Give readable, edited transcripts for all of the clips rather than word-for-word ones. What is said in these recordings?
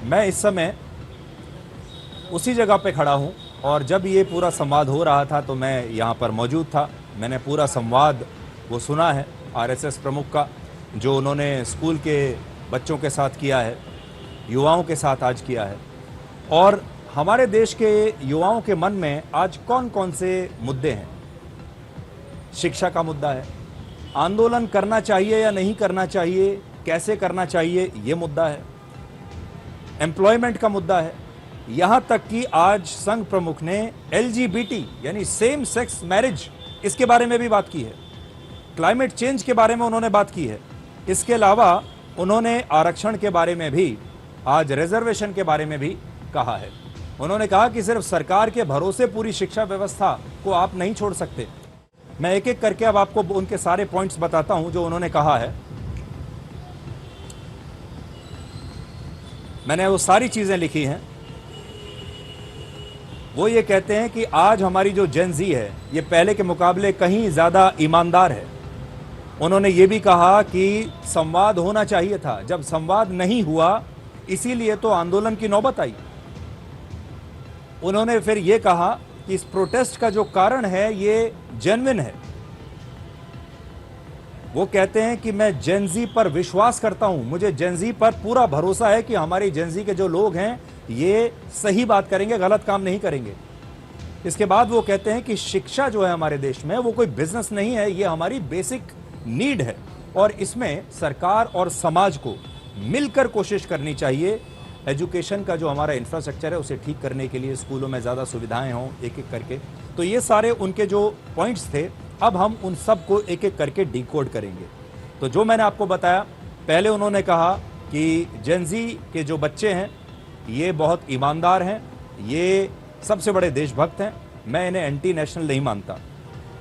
मैं इस समय उसी जगह पे खड़ा हूँ और जब ये पूरा संवाद हो रहा था तो मैं यहाँ पर मौजूद था। मैंने पूरा संवाद वो सुना है आरएसएस प्रमुख का, जो उन्होंने स्कूल के बच्चों के साथ किया है, युवाओं के साथ आज किया है। और हमारे देश के युवाओं के मन में आज कौन कौन से मुद्दे हैं? शिक्षा का मुद्दा है, आंदोलन करना चाहिए या नहीं करना चाहिए, कैसे करना चाहिए, ये मुद्दा है। एम्प्लॉयमेंट का मुद्दा है। यहां तक कि आज संघ प्रमुख ने एलजीबीटी यानी सेम सेक्स मैरिज, इसके बारे में भी बात की है। क्लाइमेट चेंज के बारे में उन्होंने बात की है। इसके अलावा उन्होंने आरक्षण के बारे में भी, आज रिजर्वेशन के बारे में भी कहा है। उन्होंने कहा कि सिर्फ सरकार के भरोसे पूरी शिक्षा व्यवस्था को आप नहीं छोड़ सकते। मैं एक एक करके अब आपको उनके सारे पॉइंट्स बताता हूं जो उन्होंने कहा है। मैंने वो सारी चीजें लिखी हैं। वो ये कहते हैं कि आज हमारी जो जेन ज़ी है ये पहले के मुकाबले कहीं ज्यादा ईमानदार है। उन्होंने ये भी कहा कि संवाद होना चाहिए था, जब संवाद नहीं हुआ इसीलिए तो आंदोलन की नौबत आई। उन्होंने फिर ये कहा कि इस प्रोटेस्ट का जो कारण है ये जेन्युइन है। वो कहते हैं कि मैं जेन ज़ी पर विश्वास करता हूं, मुझे जेन ज़ी पर पूरा भरोसा है कि हमारी जेन ज़ी के जो लोग हैं ये सही बात करेंगे, गलत काम नहीं करेंगे। इसके बाद वो कहते हैं कि शिक्षा जो है हमारे देश में वो कोई बिजनेस नहीं है, ये हमारी बेसिक नीड है और इसमें सरकार और समाज को मिलकर कोशिश करनी चाहिए। एजुकेशन का जो हमारा इंफ्रास्ट्रक्चर है उसे ठीक करने के लिए, स्कूलों में ज़्यादा सुविधाएं हों, एक एक करके। तो ये सारे उनके जो पॉइंट्स थे, अब हम उन सब को एक एक करके डिकोड करेंगे। तो जो मैंने आपको बताया, पहले उन्होंने कहा कि जेन ज़ी के जो बच्चे हैं ये बहुत ईमानदार हैं, ये सबसे बड़े देशभक्त हैं, मैं इन्हें एंटी नेशनल नहीं मानता,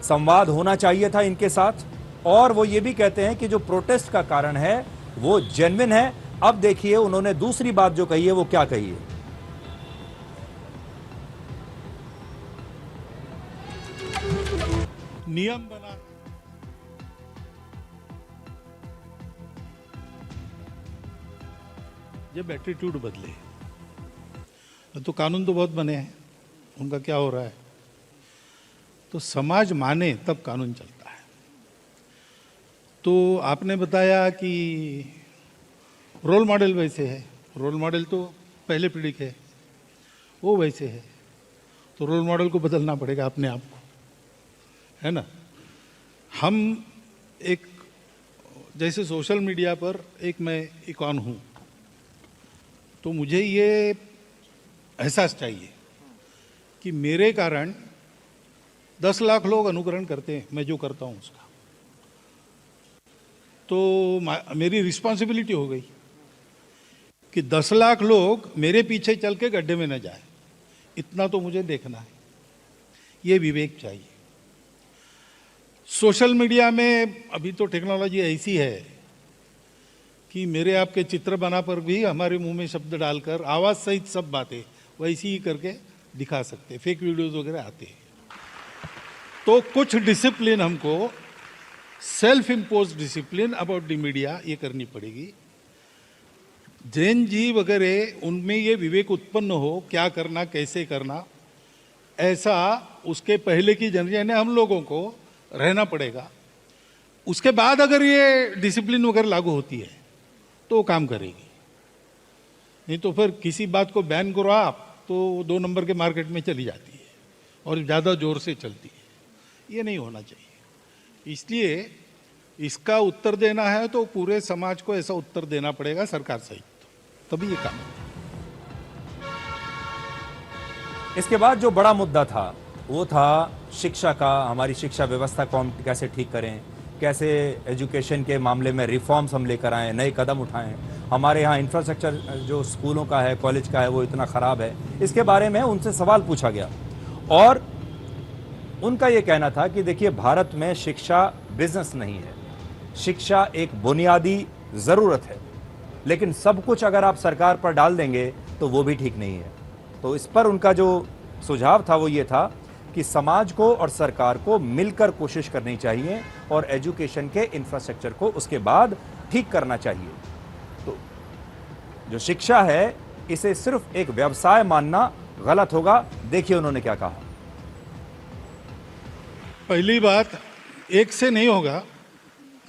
संवाद होना चाहिए था इनके साथ। और वो ये भी कहते हैं कि जो प्रोटेस्ट का कारण है वो जेन्युइन है। अब देखिए उन्होंने दूसरी बात जो कही है वो क्या कही है। नियम बना, जब एटीट्यूड बदले तो कानून तो बहुत बने हैं, उनका क्या हो रहा है, तो समाज माने तब कानून चलता है। तो आपने बताया कि रोल मॉडल वैसे है, रोल मॉडल तो पहले पीढ़ी के, वो वैसे है, तो रोल मॉडल को बदलना पड़ेगा अपने आप को, है ना। हम एक, जैसे सोशल मीडिया पर एक मैं इकॉन हूँ, तो मुझे ये एहसास चाहिए कि मेरे कारण 10 लाख लोग अनुकरण करते हैं मैं जो करता हूँ उसका, तो मेरी रिस्पॉन्सिबिलिटी हो गई कि 10 लाख लोग मेरे पीछे चल के गड्ढे में न जाए, इतना तो मुझे देखना है। ये विवेक चाहिए। सोशल मीडिया में अभी तो टेक्नोलॉजी ऐसी है कि मेरे आपके चित्र बना पर भी हमारे मुंह में शब्द डालकर आवाज सहित सब बातें वैसी ही करके दिखा सकते हैं, फेक वीडियोस वगैरह आते हैं। तो कुछ डिसिप्लिन हमको, self impose discipline about the media, ये करनी पड़ेगी। जैन जी वगैरह उनमें ये विवेक उत्पन्न हो क्या करना कैसे करना, ऐसा उसके पहले की जनरेशन हम लोगों को रहना पड़ेगा। उसके बाद अगर ये डिसिप्लिन वगैरह लागू होती है तो वो काम करेगी, नहीं तो फिर किसी बात को बैन करो आप तो 2 नंबर के मार्केट में चली जाती है और ज़्यादा जोर से चलती है। ये नहीं होना चाहिए। इसलिए इसका उत्तर देना है तो पूरे समाज को ऐसा उत्तर देना पड़ेगा, सरकार सहित, तभी ये काम। इसके बाद जो बड़ा मुद्दा था वो था शिक्षा का। हमारी शिक्षा व्यवस्था को हम कैसे ठीक करें, कैसे एजुकेशन के मामले में रिफॉर्म्स हम लेकर आएँ, नए कदम उठाएं। हमारे यहाँ इंफ्रास्ट्रक्चर जो स्कूलों का है, कॉलेज का है, वो इतना ख़राब है। इसके बारे में उनसे सवाल पूछा गया और उनका ये कहना था कि देखिए भारत में शिक्षा बिजनेस नहीं है, शिक्षा एक बुनियादी ज़रूरत है, लेकिन सब कुछ अगर आप सरकार पर डाल देंगे तो वो भी ठीक नहीं है। तो इस पर उनका जो सुझाव था वो ये था कि समाज को और सरकार को मिलकर कोशिश करनी चाहिए और एजुकेशन के इंफ्रास्ट्रक्चर को उसके बाद ठीक करना चाहिए। तो जो शिक्षा है इसे सिर्फ एक व्यवसाय मानना गलत होगा। देखिए उन्होंने क्या कहा। पहली बात, एक से नहीं होगा,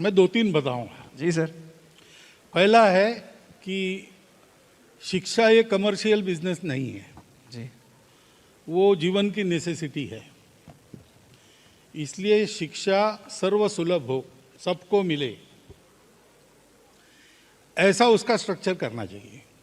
मैं 2-3 बताऊंगा। जी सर। पहला है कि शिक्षा ये कमर्शियल बिजनेस नहीं है, जी। वो जीवन की नेसेसिटी है। इसलिए शिक्षा सर्वसुलभ हो, सबको मिले, ऐसा उसका स्ट्रक्चर करना चाहिए।